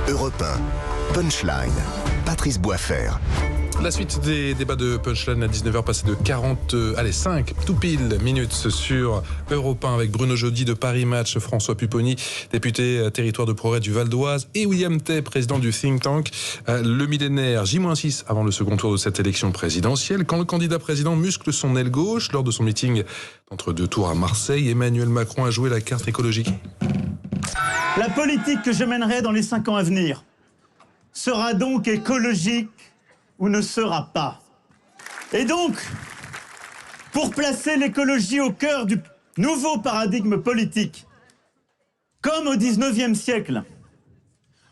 Europe 1, Punchline, Patrice Boisfer. La suite des débats de Punchline à 19h, passé de 5 tout pile minutes sur Europe 1 avec Bruno Jeudi de Paris Match, François Pupponi, député territoire de progrès du Val d'Oise, et William Tay, président du think tank Le Millénaire. J-6 avant le second tour de cette élection présidentielle, quand le candidat président muscle son aile gauche lors de son meeting entre deux tours à Marseille, Emmanuel Macron a joué la carte écologique. La politique que je mènerai dans les 5 ans à venir sera donc écologique ou ne sera pas. Et donc, pour placer l'écologie au cœur du nouveau paradigme politique, comme au XIXe siècle,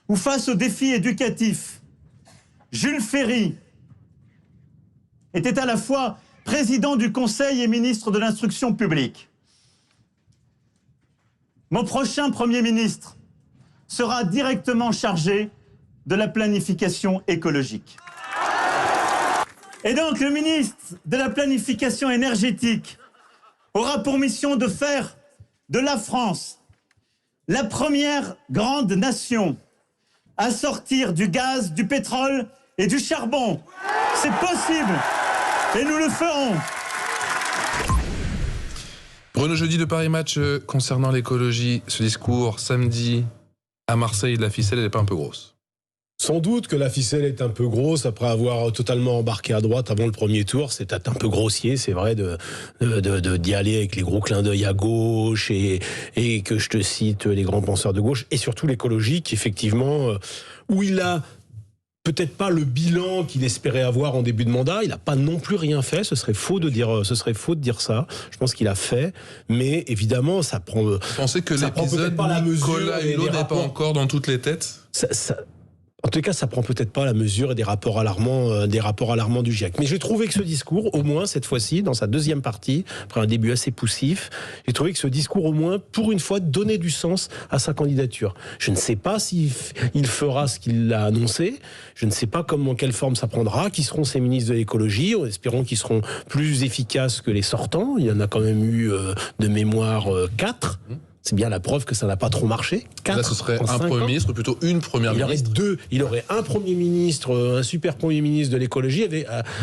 où face aux défis éducatifs, Jules Ferry était à la fois président du Conseil et ministre de l'Instruction publique. Mon prochain Premier ministre sera directement chargé de la planification écologique. Et donc le ministre de la planification énergétique aura pour mission de faire de la France la première grande nation à sortir du gaz, du pétrole et du charbon. C'est possible et nous le ferons. Bruno Jeudi de Paris Match, concernant l'écologie, ce discours samedi à Marseille, la ficelle, elle n'est pas un peu grosse? Sans doute que la ficelle est un peu grosse après avoir totalement embarqué à droite avant le premier tour. C'était un peu grossier, c'est vrai, d'y aller avec les gros clins d'œil à gauche et que je te cite les grands penseurs de gauche et surtout l'écologique, effectivement, où il a peut-être pas le bilan qu'il espérait avoir en début de mandat. Il n'a pas non plus rien fait. Ce serait faux de dire ça. Je pense qu'il a fait, mais évidemment, ça prend. Vous pensez que l'épisode Nicolas Hulot n'est pas encore dans toutes les têtes? En tout cas, ça prend peut-être pas la mesure des rapports alarmants du GIEC. Mais j'ai trouvé que ce discours, au moins cette fois-ci, dans sa deuxième partie, après un début assez poussif, j'ai trouvé que ce discours, au moins, pour une fois, donnait du sens à sa candidature. Je ne sais pas s'il fera ce qu'il a annoncé. Je ne sais pas quelle forme ça prendra. Qui seront ces ministres de l'écologie? Espérons qu'ils seront plus efficaces que les sortants. Il y en a quand même eu de mémoire 4. C'est bien la preuve que ça n'a pas trop marché. 4, là, ce serait un Premier ministre, plutôt une Première ministre. Il aurait un Premier ministre, un super Premier ministre de l'écologie,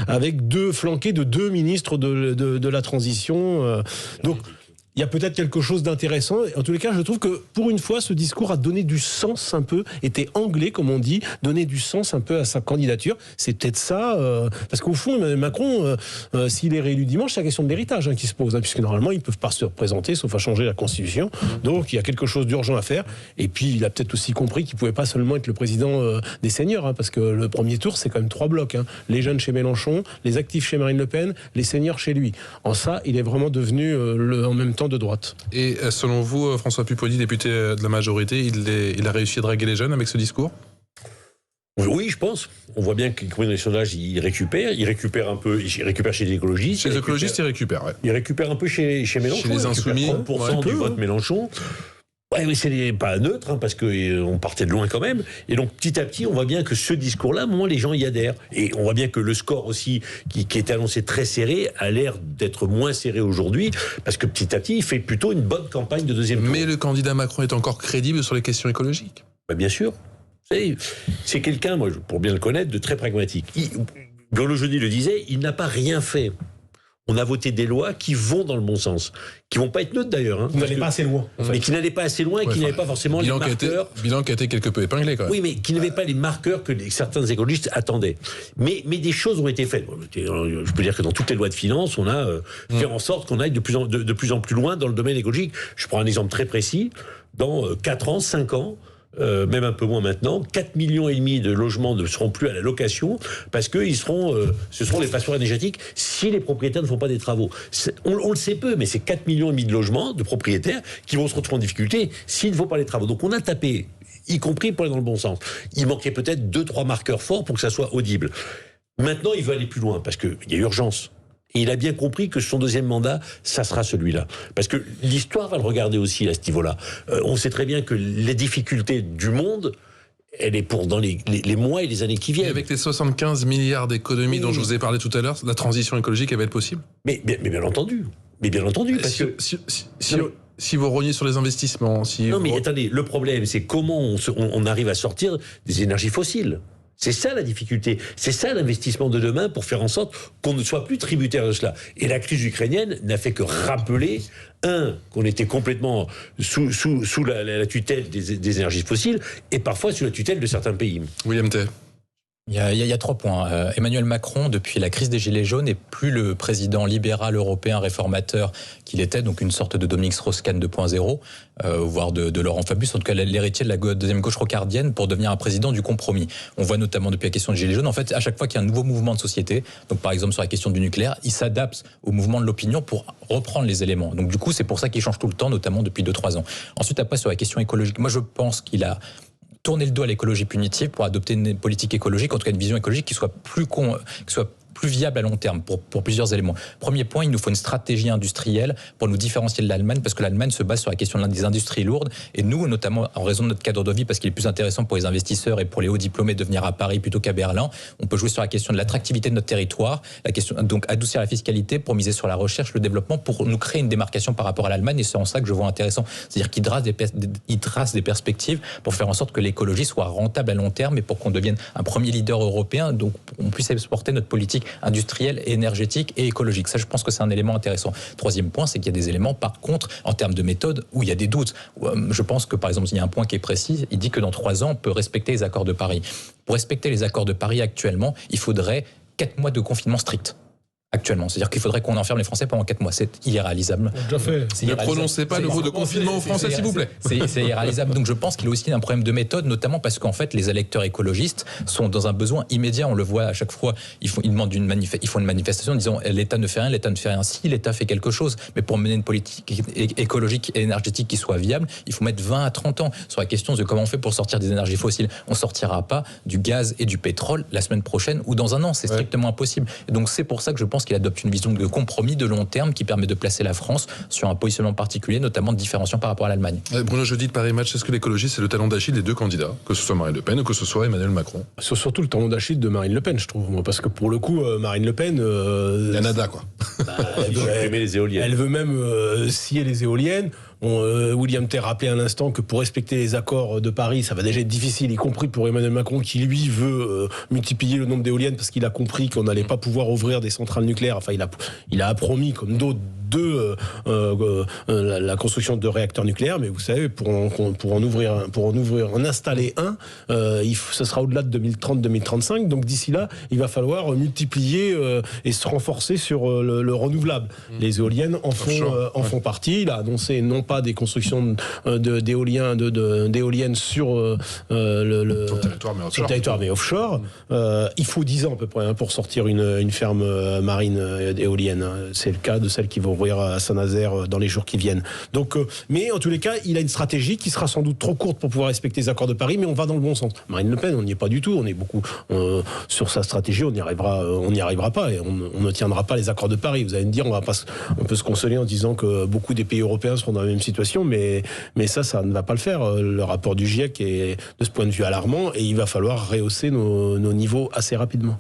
avec deux flanqués de deux ministres de la transition. Donc, il y a peut-être quelque chose d'intéressant. En tous les cas, je trouve que, pour une fois, ce discours a donné du sens un peu, était anglais, comme on dit, donné du sens un peu à sa candidature. C'est peut-être ça, parce qu'au fond, Macron, s'il est réélu dimanche, c'est la question de l'héritage qui se pose, puisque normalement, ils ne peuvent pas se représenter, sauf à changer la Constitution. Donc, il y a quelque chose d'urgent à faire. Et puis, il a peut-être aussi compris qu'il ne pouvait pas seulement être le président des seniors, parce que le premier tour, c'est quand même 3 blocs. Les jeunes chez Mélenchon, les actifs chez Marine Le Pen, les seniors chez lui. En ça, il est vraiment devenu, en même temps, de droite. Et selon vous, François Pupponi, député de la majorité, il a réussi à draguer les jeunes avec ce discours? Oui, je pense. On voit bien que dans les sondages, il récupère un peu, il récupère chez les écologistes. Chez les écologistes, il récupère, ouais. Il récupère un peu chez Mélenchon. Chez les insoumis. 30% du vote Mélenchon. Ouais, mais c'est pas neutre, parce qu'on partait de loin quand même. Et donc, petit à petit, on voit bien que ce discours-là, les gens y adhèrent. Et on voit bien que le score aussi, qui était annoncé très serré, a l'air d'être moins serré aujourd'hui, parce que petit à petit, il fait plutôt une bonne campagne de deuxième tour. Mais le candidat Macron est encore crédible sur les questions écologiques? Bien sûr. C'est quelqu'un, moi, pour bien le connaître, de très pragmatique. Bruno Jeudi le disait, il n'a pas rien fait. On a voté des lois qui vont dans le bon sens, qui vont pas être neutres d'ailleurs. Qui n'allaient pas assez loin. Mais qui n'allaient pas assez loin et qui n'avaient pas forcément les marqueurs. Bilan qui a été quelque peu épinglé quand même. Oui, mais qui n'avaient pas les marqueurs que certains écologistes attendaient. Mais des choses ont été faites. Je peux dire que dans toutes les lois de finances, on a fait en sorte qu'on aille de plus en plus loin dans le domaine écologique. Je prends un exemple très précis. Dans 4 ans, 5 ans, même un peu moins maintenant, 4,5 millions de logements ne seront plus à la location parce que ce seront des passoires énergétiques si les propriétaires ne font pas des travaux. On le sait peu, mais c'est 4,5 millions de logements de propriétaires qui vont se retrouver en difficulté s'ils ne font pas les travaux. Donc on a tapé, y compris pour aller dans le bon sens. Il manquait peut-être 2-3 marqueurs forts pour que ça soit audible. Maintenant, il veut aller plus loin parce qu'il y a urgence. Et il a bien compris que son deuxième mandat, ça sera celui-là. Parce que l'histoire va le regarder aussi à ce niveau-là. On sait très bien que les difficultés du monde, elle est pour dans les mois et les années qui viennent. Et avec les 75 milliards d'économies dont je vous ai parlé tout à l'heure, la transition écologique, elle va être possible? Mais bien entendu. Mais bien entendu. Parce que si vous rognez sur les investissements, Non, mais attendez, le problème, c'est comment on arrive à sortir des énergies fossiles. C'est ça la difficulté. C'est ça l'investissement de demain pour faire en sorte qu'on ne soit plus tributaire de cela. Et la crise ukrainienne n'a fait que rappeler, qu'on était complètement sous la tutelle des énergies fossiles et parfois sous la tutelle de certains pays. William Tay. Il y a 3 points. Emmanuel Macron, depuis la crise des Gilets jaunes, n'est plus le président libéral européen réformateur qu'il était, donc une sorte de Dominique Strauss-Kahn 2.0, voire de Laurent Fabius, en tout cas l'héritier de la deuxième gauche rocardienne, pour devenir un président du compromis. On voit notamment depuis la question des Gilets jaunes, en fait, à chaque fois qu'il y a un nouveau mouvement de société, donc par exemple sur la question du nucléaire, il s'adapte au mouvement de l'opinion pour reprendre les éléments. Donc du coup, c'est pour ça qu'il change tout le temps, notamment depuis 2-3 ans. Ensuite, après, sur la question écologique, moi je pense qu'il a tourner le dos à l'écologie punitive pour adopter une politique écologique, en tout cas une vision écologique qui soit plus viable à long terme pour plusieurs éléments. Premier point, il nous faut une stratégie industrielle pour nous différencier de l'Allemagne, parce que l'Allemagne se base sur la question des industries lourdes, et nous, notamment en raison de notre cadre de vie, parce qu'il est plus intéressant pour les investisseurs et pour les hauts diplômés de venir à Paris plutôt qu'à Berlin, on peut jouer sur la question de l'attractivité de notre territoire, la question, donc adoucir la fiscalité pour miser sur la recherche, le développement, pour nous créer une démarcation par rapport à l'Allemagne, et c'est en ça que je vois intéressant. C'est-à-dire qu'il trace des perspectives pour faire en sorte que l'écologie soit rentable à long terme et pour qu'on devienne un premier leader européen, donc on puisse exporter notre politique industrielle, énergétique et écologique. Ça, je pense que c'est un élément intéressant. Troisième point, c'est qu'il y a des éléments, par contre, en termes de méthode, où il y a des doutes. Je pense que, par exemple, il y a un point qui est précis, il dit que dans 3 ans, on peut respecter les accords de Paris. Pour respecter les accords de Paris actuellement, il faudrait 4 mois de confinement strict. Actuellement. C'est-à-dire qu'il faudrait qu'on enferme les Français pendant 4 mois. C'est irréalisable. Ne prononcez pas le mot de confinement aux Français, s'il vous plaît. C'est irréalisable. Donc je pense qu'il y a aussi un problème de méthode, notamment parce qu'en fait, les électeurs écologistes sont dans un besoin immédiat. On le voit à chaque fois. Ils font une manifestation en disant l'État ne fait rien, l'État ne fait rien. Si l'État fait quelque chose, mais pour mener une politique écologique et énergétique qui soit viable, il faut mettre 20 à 30 ans sur la question de comment on fait pour sortir des énergies fossiles. On sortira pas du gaz et du pétrole la semaine prochaine ou dans un an. C'est strictement impossible. Et donc c'est pour ça que je pense qu'il adopte une vision de compromis de long terme qui permet de placer la France sur un positionnement particulier, notamment de différenciant par rapport à l'Allemagne. Bruno Jeudi de Paris Match, est-ce que l'écologie c'est le talon d'Achille des 2 candidats, que ce soit Marine Le Pen ou que ce soit Emmanuel Macron? C'est surtout le talon d'Achille de Marine Le Pen, je trouve, moi, parce que pour le coup, Marine Le Pen, il y a nada, quoi. Elle veut même scier les éoliennes. William Tay rappelait à l'instant que pour respecter les accords de Paris, ça va déjà être difficile, y compris pour Emmanuel Macron qui lui veut multiplier le nombre d'éoliennes parce qu'il a compris qu'on n'allait pas pouvoir ouvrir des centrales nucléaires. Enfin, il a promis, comme d'autres, la construction de réacteurs nucléaires, mais vous savez, pour en installer un, ce sera au-delà de 2030-2035. Donc d'ici là, il va falloir multiplier et se renforcer sur le renouvelable. Les éoliennes en font partie. Il a annoncé non pas des constructions d'éoliennes sur le territoire, mais offshore. Il faut 10 ans à peu près pour sortir une ferme marine éolienne. C'est le cas de celle qui va ouvrir à Saint-Nazaire dans les jours qui viennent. Donc, mais en tous les cas, il a une stratégie qui sera sans doute trop courte pour pouvoir respecter les accords de Paris, mais on va dans le bon sens. Marine Le Pen, on n'y est pas du tout. On est beaucoup sur sa stratégie. On n'y arrivera pas et on ne tiendra pas les accords de Paris. Vous allez me dire, on peut se consoler en disant que beaucoup des pays européens seront dans la même situation, mais ça ne va pas le faire. Le rapport du GIEC est de ce point de vue alarmant et il va falloir rehausser nos niveaux assez rapidement.